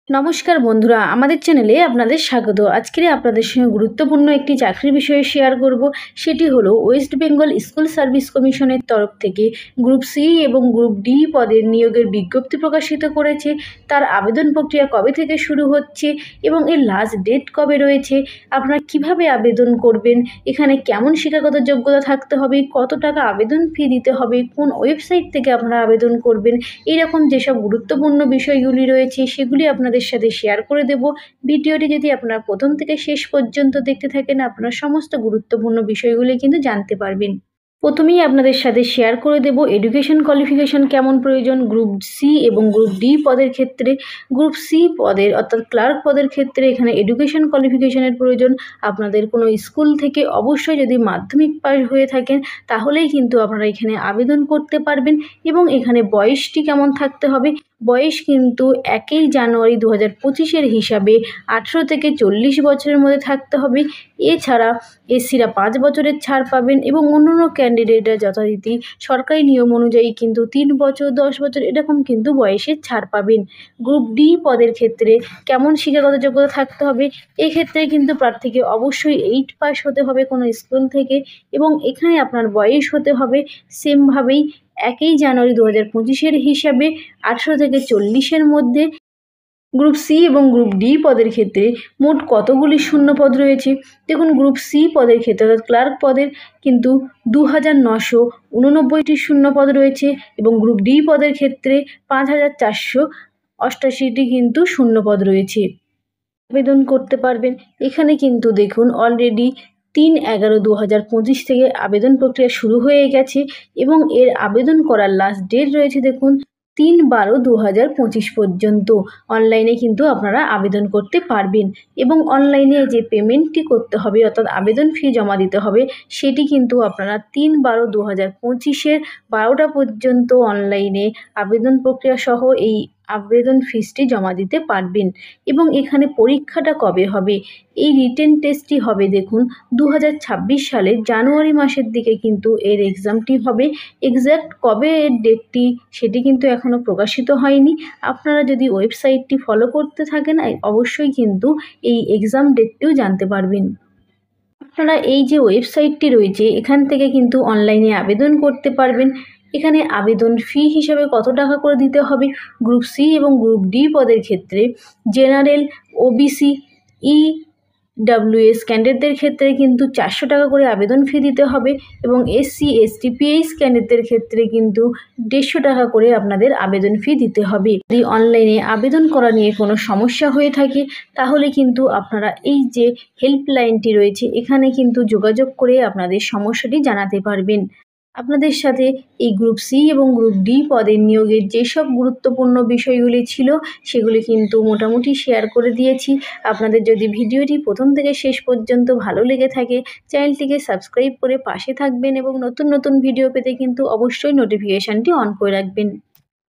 নমস্কার বন্ধুরা, আমাদের চ্যানেলে আপনাদের স্বাগত। আজকে আপনাদের সঙ্গে গুরুত্বপূর্ণ একটি চাকরির বিষয়ে শেয়ার করব। সেটি হলো ওয়েস্ট বেঙ্গল স্কুল সার্ভিস কমিশনের তরফ থেকে গ্রুপ সি এবং গ্রুপ ডি পদের নিয়োগের বিজ্ঞপ্তি প্রকাশিত করেছে। তার আবেদন প্রক্রিয়া কবে থেকে শুরু হচ্ছে এবং এর লাস্ট ডেট কবে রয়েছে, আপনারা কিভাবে আবেদন করবেন, এখানে কেমন শিক্ষাগত যোগ্যতা থাকতে হবে, কত টাকা আবেদন ফি দিতে হবে, কোন ওয়েবসাইট থেকে আপনারা আবেদন করবেন, এরকম যেসব গুরুত্বপূর্ণ বিষয়গুলি রয়েছে সেগুলি আপনাদের সাথে শেয়ার করে দেব। ভিডিওটি যদি আপনারা প্রথম থেকে শেষ পর্যন্ত দেখতে থাকেন, আপনারা সমস্ত গুরুত্বপূর্ণ বিষয়গুলি কিন্তু জানতে পারবেন। প্রথমেই আপনাদের সাথে শেয়ার করে দেব এডুকেশন কোয়ালিফিকেশন কেমন প্রয়োজন গ্রুপ সি এবং গ্রুপ ডি পদের ক্ষেত্রে। গ্রুপ সি পদের অর্থাৎ ক্লার্ক পদের ক্ষেত্রে এখানে এডুকেশন কোয়ালিফিকেশনের প্রয়োজন। আপনাদের কোনো স্কুল থেকে অবশ্যই যদি মাধ্যমিক পাস হয়ে থাকেন তাহলেই কিন্তু আপনারা এখানে আবেদন করতে পারবেন। এবং এখানে বয়সটি কেমন থাকতে হবে, বয়স কিন্তু 1 জানুয়ারি 2025 হিসাবে 18 থেকে 40 বছরের মধ্যে থাকতে হবে। এছাড়া এসসিরা 5 বছরের ছাড় পাবেন এবং অন্যান্য ক্যান্ডিডেটরা যথারীতি সরকারি নিয়ম অনুযায়ী কিন্তু 3 বছর 10 বছর এরকম কিন্তু বয়সের ছাড় পাবেন। গ্রুপ ডি পদের ক্ষেত্রে কেমন শিক্ষাগত যোগ্যতা থাকতে হবে, এক্ষেত্রে কিন্তু প্রার্থীকে অবশ্যই 8 পাস হতে হবে কোনো স্কুল থেকে এবং এখানে আপনার বয়স হতে হবে সেমভাবেই 1 জানুয়ারি 2025 হিসাবে 18 থেকে 40-এর মধ্যে। গ্রুপ সি এবং গ্রুপ ডি পদের ক্ষেত্রে মোট কতগুলি শূন্যপদ রয়েছে দেখুন। গ্রুপ সি পদের ক্ষেত্রে অর্থাৎ ক্লার্ক পদের কিন্তু 2989টি শূন্যপদ রয়েছে এবং গ্রুপ ডি পদের ক্ষেত্রে 5488টি কিন্তু শূন্যপদ রয়েছে। আবেদন করতে পারবেন। এখানে কিন্তু দেখুন অলরেডি 3/11/2025 থেকে আবেদন প্রক্রিয়া শুরু হয়ে গেছে এবং এর আবেদন করার লাস্ট ডেট রয়েছে দেখুন 3/12/2025 পর্যন্ত। অনলাইনে কিন্তু আপনারা আবেদন করতে পারবেন এবং অনলাইনে যে পেমেন্টটি করতে হবে অর্থাৎ আবেদন ফি জমা দিতে হবে সেটি কিন্তু আপনারা 3/12/2025 12টা পর্যন্ত অনলাইনে আবেদন প্রক্রিয়া সহ এই আবেদন ফিসটি জমা দিতে পারবেন। এবং এখানে পরীক্ষাটা কবে হবে, এই রিটেন টেস্টটি হবে দেখুন 2026 সালের জানুয়ারি মাসের দিকে কিন্তু এর এক্সামটি হবে। এক্স্যাক্ট কবে এর ডেটটি সেটি কিন্তু এখনও প্রকাশিত হয়নি। আপনারা যদি ওয়েবসাইটটি ফলো করতে থাকেন অবশ্যই কিন্তু এই এক্সাম ডেটটিও জানতে পারবেন। আপনারা এই যে ওয়েবসাইটটি রয়েছে এখান থেকে কিন্তু অনলাইনে আবেদন করতে পারবেন। এখানে আবেদন ফি হিসাবে কত টাকা করে দিতে হবে, গ্রুপ সি এবং গ্রুপ ডি পদের ক্ষেত্রে জেনারেল, ওবিসি, ইডব্লিউএস ক্যান্ডিডেটদের ক্ষেত্রে কিন্তু 400 টাকা করে আবেদন ফি দিতে হবে এবং এসসি এসটি পিএইচ ক্যান্ডিডেটদের ক্ষেত্রে কিন্তু 150 টাকা করে আপনাদের আবেদন ফি দিতে হবে। যদি অনলাইনে আবেদন করা নিয়ে কোনো সমস্যা হয়ে থাকে তাহলে কিন্তু আপনারা এই যে হেল্পলাইনটি রয়েছে এখানে কিন্তু যোগাযোগ করে আপনাদের সমস্যাটি জানাতে পারবেন। আপনাদের সাথে এই গ্রুপ সি এবং গ্রুপ ডি পদের নিয়োগের যেসব গুরুত্বপূর্ণ বিষয়গুলি ছিল সেগুলি কিন্তু মোটামুটি শেয়ার করে দিয়েছি। আপনাদের যদি ভিডিওটি প্রথম থেকে শেষ পর্যন্ত ভালো লেগে থাকে চ্যানেলটিকে সাবস্ক্রাইব করে পাশে থাকবেন এবং নতুন নতুন ভিডিও পেতে কিন্তু অবশ্যই নোটিফিকেশানটি অন করে রাখবেন।